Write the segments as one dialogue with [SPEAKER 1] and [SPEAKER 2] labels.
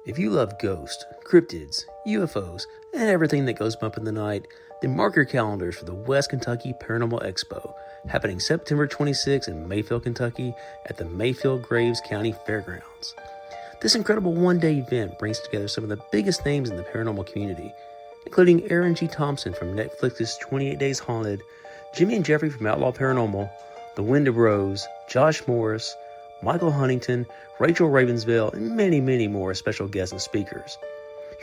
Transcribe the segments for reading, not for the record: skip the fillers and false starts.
[SPEAKER 1] If you love ghosts, cryptids, UFOs, and everything that goes bump in the night, then mark your calendars for the West Kentucky Paranormal Expo, happening September 26 in Mayfield, Kentucky at the Mayfield Graves County Fairgrounds. This incredible one-day event brings together some of the biggest names in the paranormal community, including Aaron G. Thompson from Netflix's 28 Days Haunted, Jimmy and Jeffrey from Outlaw Paranormal, The Wyndham Bros, Josh Morris, Michael Huntington, Rachel Ravensville, and many, many more special guests and speakers.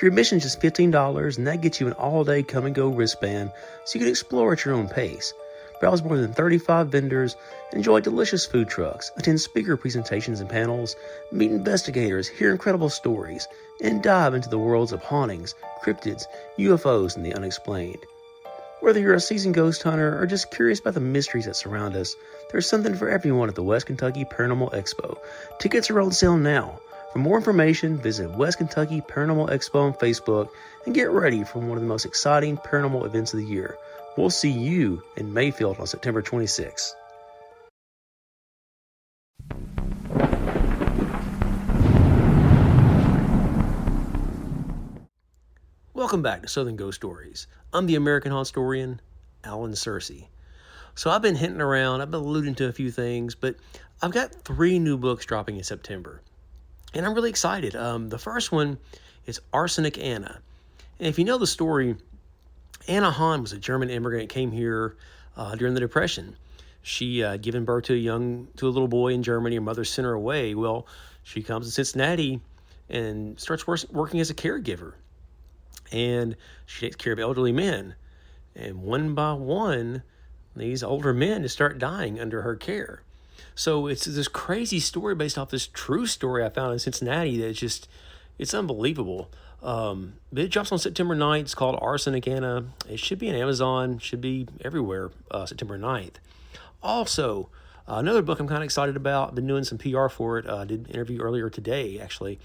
[SPEAKER 1] Your admission is just $15, and that gets you an all-day come-and-go wristband so you can explore at your own pace. Browse more than 35 vendors, enjoy delicious food trucks, attend speaker presentations and panels, meet investigators, hear incredible stories, and dive into the worlds of hauntings, cryptids, UFOs, and the unexplained. Whether you're a seasoned ghost hunter or just curious about the mysteries that surround us, there's something for everyone at the West Kentucky Paranormal Expo. Tickets are on sale now. For more information, visit West Kentucky Paranormal Expo on Facebook and get ready for one of the most exciting paranormal events of the year. We'll see you in Mayfield on September 26th. Welcome back to Southern Ghost Stories. I'm the American Hauntstorian, Alan Searcy. So I've been hinting around, I've been alluding to a few things, but I've got 3 new books dropping in September. And I'm really excited. The first one is Arsenic Anna. And if you know the story, Anna Hahn was a German immigrant, came here during the Depression. She given birth to a little boy in Germany. Her mother sent her away. Well, she comes to Cincinnati and starts working as a caregiver. And she takes care of elderly men. And one by one, these older men just start dying under her care. So it's this crazy story based off this true story I found in Cincinnati that it's unbelievable. But it drops on September 9th. It's called Arsenic Anna. It should be on Amazon, should be everywhere September 9th. Also, another book I'm kind of excited about. I've been doing some PR for it. I did an interview earlier today, actually.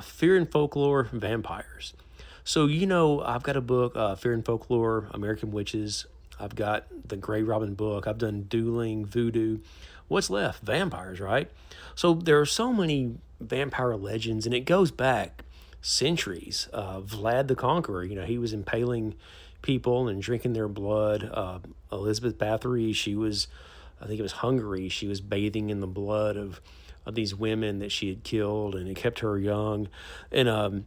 [SPEAKER 1] Fear and Folklore, Vampires. So, I've got a book, Fear and Folklore, American Witches. I've got the Grey Robin book. I've done dueling, voodoo. What's left? Vampires, right? So there are so many vampire legends, and it goes back centuries. Vlad the Conqueror, he was impaling people and drinking their blood. Elizabeth Bathory, I think it was Hungary. She was bathing in the blood of these women that she had killed, and it kept her young. And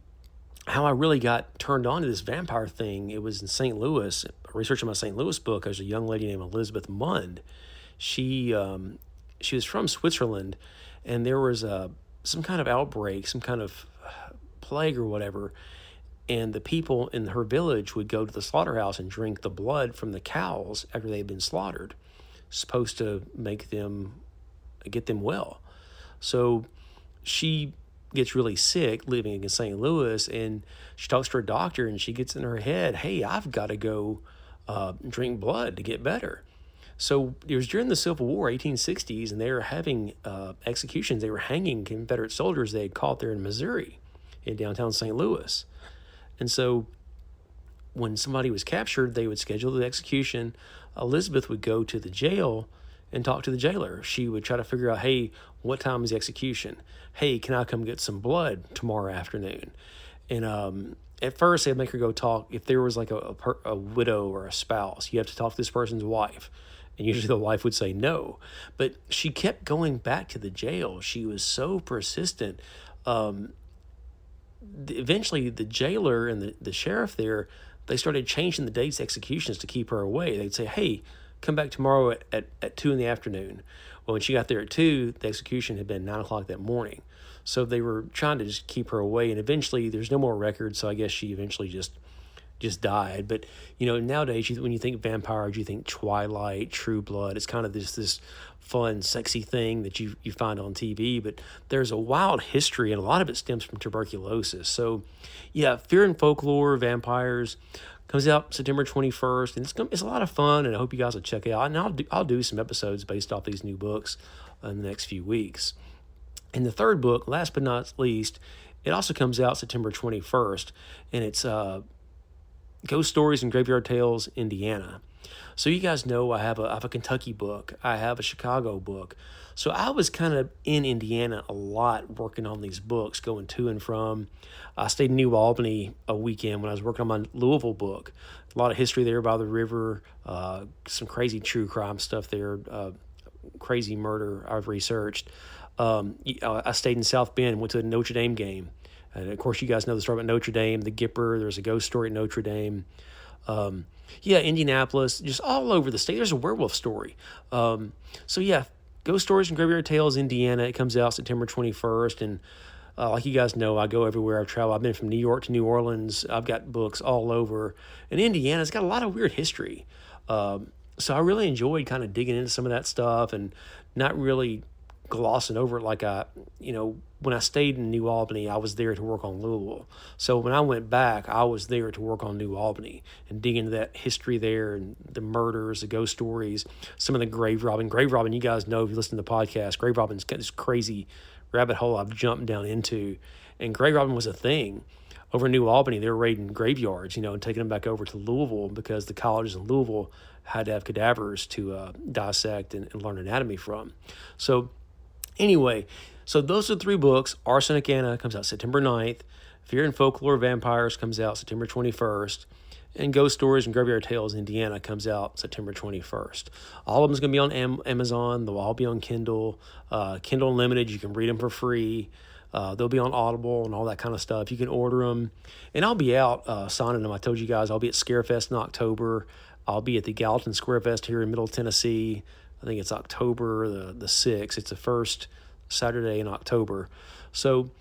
[SPEAKER 1] how I really got turned on to this vampire thing, it was in St. Louis, researching my St. Louis book. There's a young lady named Elizabeth Mund. She was from Switzerland, and there was some kind of outbreak, some kind of plague or whatever, and the people in her village would go to the slaughterhouse and drink the blood from the cows after they had been slaughtered, supposed to get them well. So she gets really sick living in St. Louis, and she talks to her doctor, and she gets in her head, hey, I've got to go drink blood to get better. So it was during the Civil War, 1860s, and they were having executions. They were hanging Confederate soldiers they had caught there in Missouri, in downtown St. Louis. And so when somebody was captured, they would schedule the execution. Elizabeth would go to the jail and talk to the jailer. She would try to figure out, hey, what time is the execution? Hey, can I come get some blood tomorrow afternoon? And at first, they'd make her go talk. If there was like a widow or a spouse, you have to talk to this person's wife. And usually the wife would say no. But she kept going back to the jail. She was so persistent. Eventually, the jailer and the sheriff there, they started changing the dates of executions to keep her away. They'd say, hey, come back tomorrow at 2 in the afternoon. Well, when she got there at 2, the execution had been 9 o'clock that morning. So they were trying to just keep her away. And eventually, there's no more records, so I guess she eventually just died. But, nowadays, when you think vampires, you think Twilight, True Blood. It's kind of this fun, sexy thing that you find on TV. But there's a wild history, and a lot of it stems from tuberculosis. So, yeah, Fear and Folklore, Vampires, comes out September 21st, and it's a lot of fun, and I hope you guys will check it out. And I'll do some episodes based off these new books in the next few weeks. And the third book, last but not least, it also comes out September 21st, and it's Ghost Stories and Graveyard Tales, Indiana. So you guys know I have a Kentucky book. I have a Chicago book. So I was kind of in Indiana a lot working on these books, going to and from. I stayed in New Albany a weekend when I was working on my Louisville book. A lot of history there by the river, some crazy true crime stuff there, crazy murder I've researched. I stayed in South Bend, went to a Notre Dame game. And of course, you guys know the story about Notre Dame, the Gipper. There's a ghost story at Notre Dame. Indianapolis, just all over the state. There's a werewolf story. Ghost Stories and Graveyard Tales, Indiana. It comes out September 21st. And like you guys know, I go everywhere. I've traveled. I've been from New York to New Orleans. I've got books all over. And Indiana's got a lot of weird history. So I really enjoyed kind of digging into some of that stuff and not really glossing over it like when I stayed in New Albany, I was there to work on Louisville. So when I went back, I was there to work on New Albany and dig into that history there and the murders, the ghost stories, some of the grave robbing. Grave robbing, you guys know if you listen to the podcast, grave robbing's got this crazy rabbit hole I've jumped down into. And grave robbing was a thing. Over in New Albany, they were raiding graveyards, and taking them back over to Louisville because the colleges in Louisville had to have cadavers to dissect and learn anatomy from. So anyway, so those are 3 books. Arsenic Anna comes out September 9th. Fear and Folklore Vampires comes out September 21st. And Ghost Stories and Graveyard Tales Indiana comes out September 21st. All of them is going to be on Amazon. They'll all be on Kindle. Kindle Unlimited, you can read them for free. They'll be on Audible and all that kind of stuff. You can order them. And I'll be out signing them. I told you guys I'll be at Scarefest in October. I'll be at the Gallatin Square Fest here in Middle Tennessee. I think it's October the 6th. It's the first Saturday in October. So,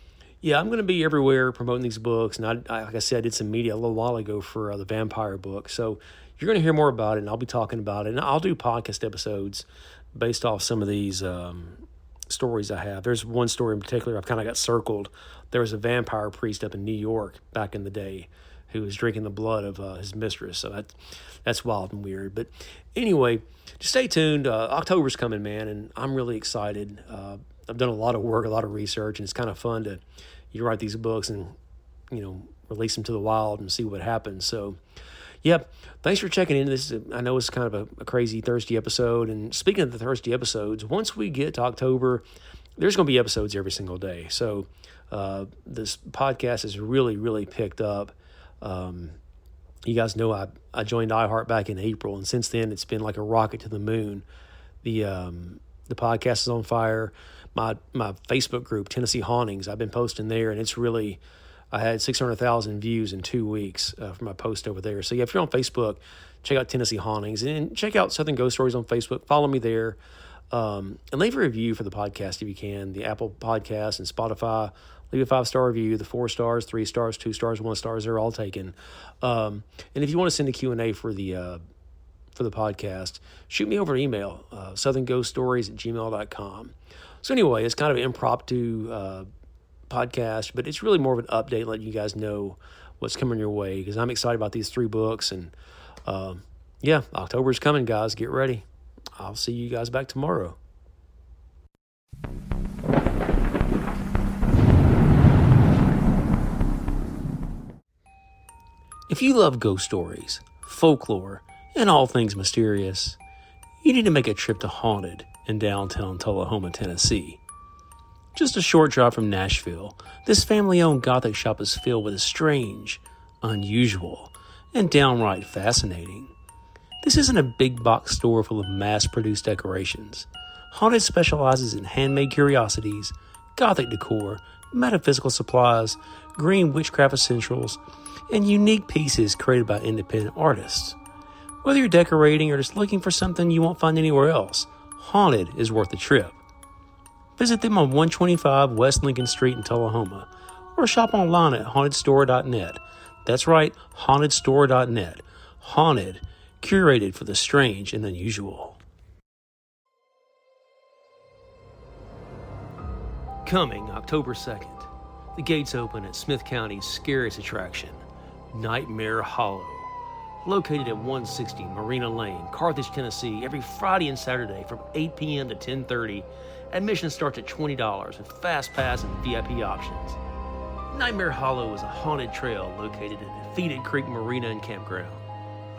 [SPEAKER 1] I'm going to be everywhere promoting these books. And like I said, I did some media a little while ago for the vampire book. So you're going to hear more about it, and I'll be talking about it. And I'll do podcast episodes based off some of these stories I have. There's one story in particular I've kind of got circled. There was a vampire priest up in New York back in the day who was drinking the blood of his mistress. So that's wild and weird. But anyway, just stay tuned. October's coming, man, and I'm really excited. I've done a lot of work, a lot of research, and it's kind of fun to write these books and release them to the wild and see what happens. So, thanks for checking in. I know it's kind of a crazy Thursday episode. And speaking of the Thursday episodes, once we get to October, there's going to be episodes every single day. So this podcast has really, really picked up. You guys know I joined iHeart back in April, and since then it's been like a rocket to the moon. The podcast is on fire. My Facebook group, Tennessee Hauntings, I've been posting there, and it's really, I had 600,000 views in 2 weeks for my post over there. So if you're on Facebook, check out Tennessee Hauntings, and check out Southern Ghost Stories on Facebook. Follow me there, and leave a review for the podcast if you can. The Apple Podcast and Spotify. Leave a 5-star review. The 4 stars, 3 stars, 2 stars, 1 stars, they're all taken. And if you want to send a Q&A for the podcast, shoot me over an email, southernghoststories@gmail.com. So anyway, it's kind of an impromptu podcast, but it's really more of an update, letting you guys know what's coming your way, because I'm excited about these 3 books. And October's coming, guys. Get ready. I'll see you guys back tomorrow. If you love ghost stories, folklore, and all things mysterious, you need to make a trip to Haunted in downtown Tullahoma, Tennessee. Just a short drive from Nashville, this family-owned Gothic shop is filled with the strange, unusual, and downright fascinating. This isn't a big box store full of mass-produced decorations. Haunted specializes in handmade curiosities, Gothic decor, metaphysical supplies, green witchcraft essentials, and unique pieces created by independent artists. Whether you're decorating or just looking for something you won't find anywhere else, Haunted is worth the trip. Visit them on 125 West Lincoln Street in Tullahoma, or shop online at hauntedstore.net. That's right, hauntedstore.net. Haunted, curated for the strange and unusual. Coming October 2nd, the gates open at Smith County's scariest attraction, Nightmare Hollow. Located at 160 Marina Lane, Carthage, Tennessee, every Friday and Saturday from 8 p.m. to 10:30. Admission starts at $20 with Fast Pass and VIP options. Nightmare Hollow is a haunted trail located at Defeated Creek Marina and Campground.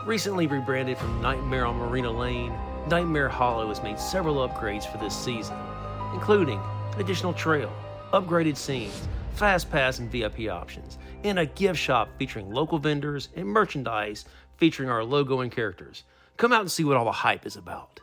[SPEAKER 1] Recently rebranded from Nightmare on Marina Lane, Nightmare Hollow has made several upgrades for this season, including an additional trail, upgraded scenes, fast pass and VIP options, and a gift shop featuring local vendors and merchandise featuring our logo and characters. Come out and see what all the hype is about.